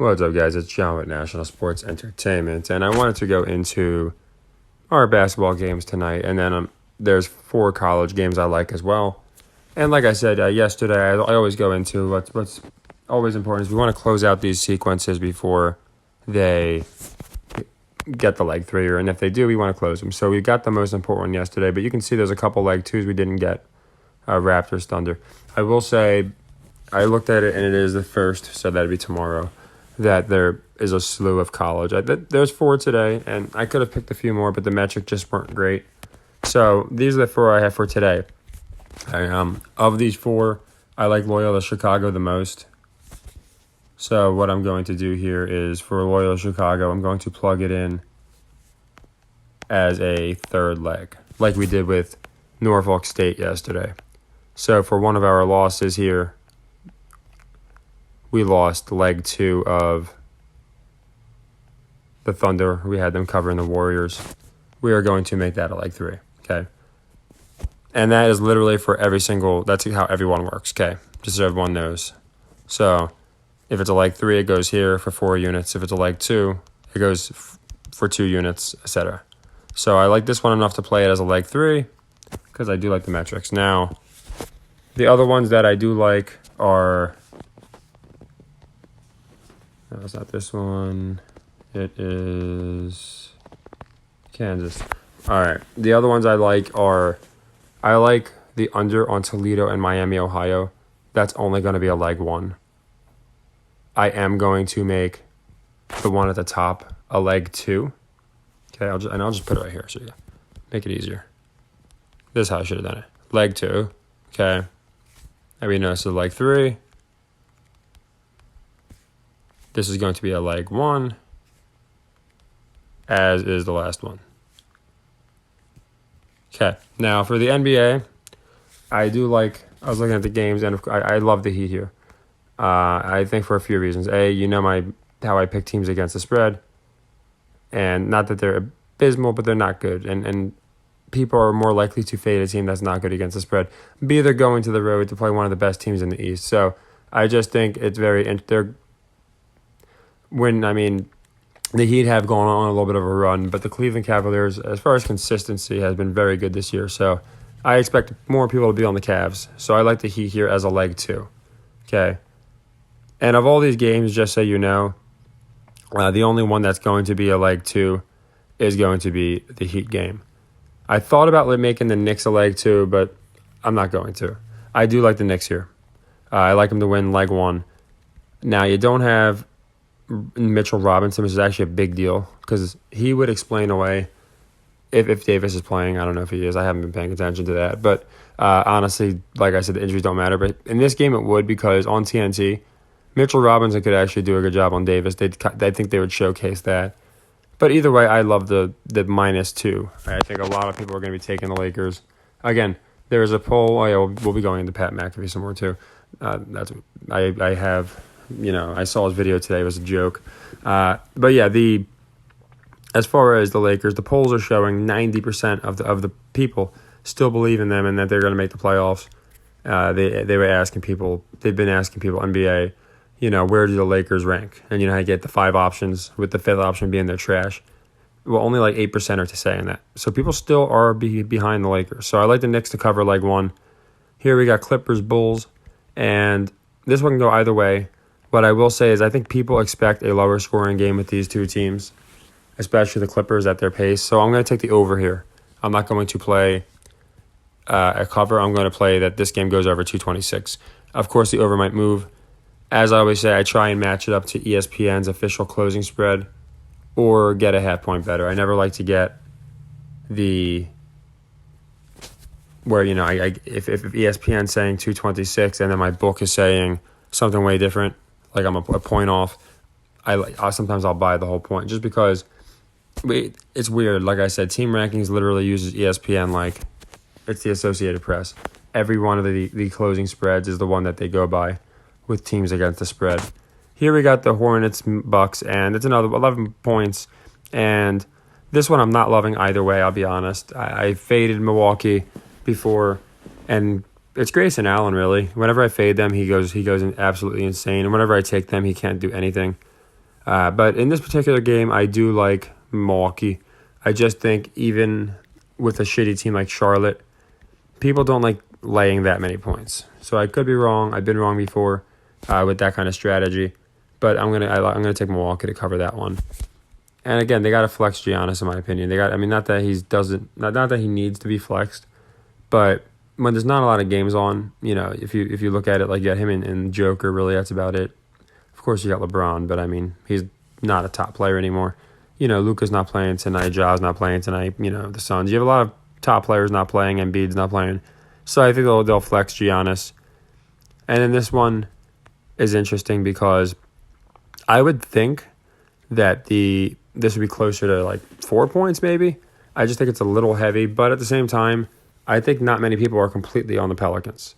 What's up, guys? It's John with National Sports Entertainment, and I wanted to go into our basketball games tonight, and then there's 4 college games I like as well. And like I said yesterday, I always go into what's always important is we want to close out these sequences before they get the leg 3, and if they do, we want to close them. So we got the most important one yesterday, but you can see there's a couple leg 2s we didn't get. Raptors Thunder. I will say, I looked at it, and it is the first, so that'd be tomorrow, that there is a slew of college. There's 4 today, and I could have picked a few more, but the metrics just weren't great. So these are the 4 I have for today. Of these 4, I like Loyola Chicago the most. So what I'm going to do here is for Loyola Chicago, I'm going to plug it in as a third leg, like we did with Norfolk State yesterday. So for one of our losses here, we lost leg 2 of the Thunder. We had them covering the Warriors. We are going to make that a leg 3, okay? And that is literally for every single, that's how everyone works, okay? Just so everyone knows. So if it's a leg 3, it goes here for 4 units. If it's a leg 2, it goes for 2 units, etc. So I like this one enough to play it as a leg 3 because I do like the metrics. Now, the other ones that I do like are... No, it's not this one. It is Kansas. All right. The other ones I like are, I like the under on Toledo and Miami, Ohio. That's only going to be a leg 1. I am going to make the one at the top a leg 2. Okay, I'll just put it right here so you make it easier. This is how I should have done it. Leg 2. Okay. Everybody knows the leg 3. This is going to be a leg 1, as is the last one. Okay, now for the NBA, I was looking at the games, and I love the Heat here. I think for a few reasons. A, how I pick teams against the spread, and not that they're abysmal, but they're not good, and people are more likely to fade a team that's not good against the spread. B, they're going to the road to play one of the best teams in the East, so I just think it's the Heat have gone on a little bit of a run, but the Cleveland Cavaliers, as far as consistency, has been very good this year. So I expect more people to be on the Cavs. So I like the Heat here as a leg 2. Okay. And of all these games, just so you know, the only one that's going to be a leg 2 is going to be the Heat game. I thought about making the Knicks a leg 2, but I'm not going to. I do like the Knicks here. I like them to win leg 1. Now, you don't have Mitchell Robinson, which is actually a big deal because he would explain away if Davis is playing. I don't know if he is. I haven't been paying attention to that. But honestly, like I said, the injuries don't matter. But in this game, it would because on TNT, Mitchell Robinson could actually do a good job on Davis. I think they would showcase that. But either way, I love the -2. I think a lot of people are going to be taking the Lakers. Again, there is a poll. Oh, yeah, we'll be going into Pat McAfee some more too. I have... I saw his video today. It was a joke. But yeah, as far as the Lakers, the polls are showing 90% of the people still believe in them and that they're going to make the playoffs. They were asking people, they've been asking people, NBA, where do the Lakers rank? And how you get the 5 options with the 5th option being their trash. Well, only like 8% are to saying that. So people still are behind the Lakers. So I like the Knicks to cover leg 1. Here we got Clippers, Bulls, and this one can go either way. What I will say is I think people expect a lower scoring game with these 2 teams, especially the Clippers at their pace. So I'm going to take the over here. I'm not going to play a cover. I'm going to play that this game goes over 226. Of course, the over might move. As I always say, I try and match it up to ESPN's official closing spread or get a half point better. I never like to get where, if ESPN's saying 226 and then my book is saying something way different, like I'm a point off, sometimes I'll buy the whole point just because it's weird. Like I said, Team Rankings literally uses ESPN like it's the Associated Press. Every one of the closing spreads is the one that they go by with teams against the spread. Here we got the Hornets, Bucks, and it's another 11 points. And this one I'm not loving either way, I'll be honest. I faded Milwaukee before, and it's Grayson Allen, really. Whenever I fade them, he goes absolutely insane. And whenever I take them, he can't do anything. But in this particular game, I do like Milwaukee. I just think even with a shitty team like Charlotte, people don't like laying that many points. So I could be wrong. I've been wrong before with that kind of strategy. But I'm gonna take Milwaukee to cover that one. And again, they got to flex Giannis in my opinion. Not that he needs to be flexed, but when there's not a lot of games on, if you look at it like him and Joker, really that's about it. Of course, you got LeBron, but he's not a top player anymore. Luka's not playing tonight, Ja's not playing tonight. The Suns. You have a lot of top players not playing, Embiid's not playing. So I think they'll flex Giannis. And then this one is interesting because I would think that this would be closer to like 4 points maybe. I just think it's a little heavy, but at the same time, I think not many people are completely on the Pelicans.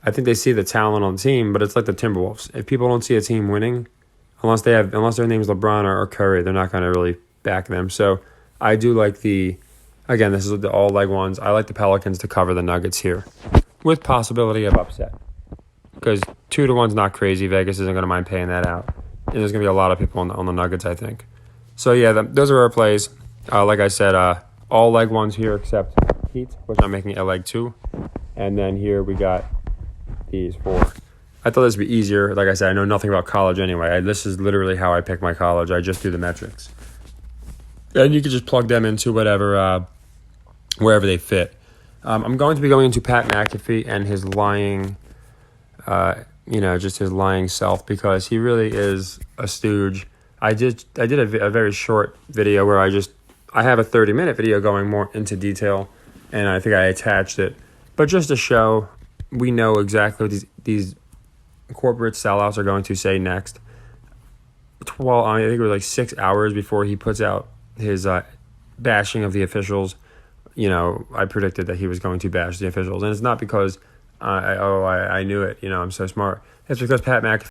I think they see the talent on the team, but it's like the Timberwolves. If people don't see a team winning, unless their name's LeBron or Curry, they're not going to really back them. So I do like again, this is the all leg ones. I like the Pelicans to cover the Nuggets here with possibility of upset. Because 2-1's not crazy. Vegas isn't going to mind paying that out. And there's going to be a lot of people on the Nuggets, I think. So yeah, those are our plays. Like I said, all leg ones here except Heat, which I'm making a leg 2. And then here we got these 4. I thought this would be easier. Like I said, I know nothing about college anyway. This is literally how I pick my college. I just do the metrics. And you can just plug them into whatever, wherever they fit. I'm going to be going into Pat McAfee and his lying, just his lying self, because he really is a stooge. I did a very short video where I have a 30-minute video going more into detail, and I think I attached it. But just to show, we know exactly what these corporate sellouts are going to say next. I think it was like 6 hours before he puts out his bashing of the officials. I predicted that he was going to bash the officials, and it's not because I knew it. I'm so smart. It's because Pat McAfee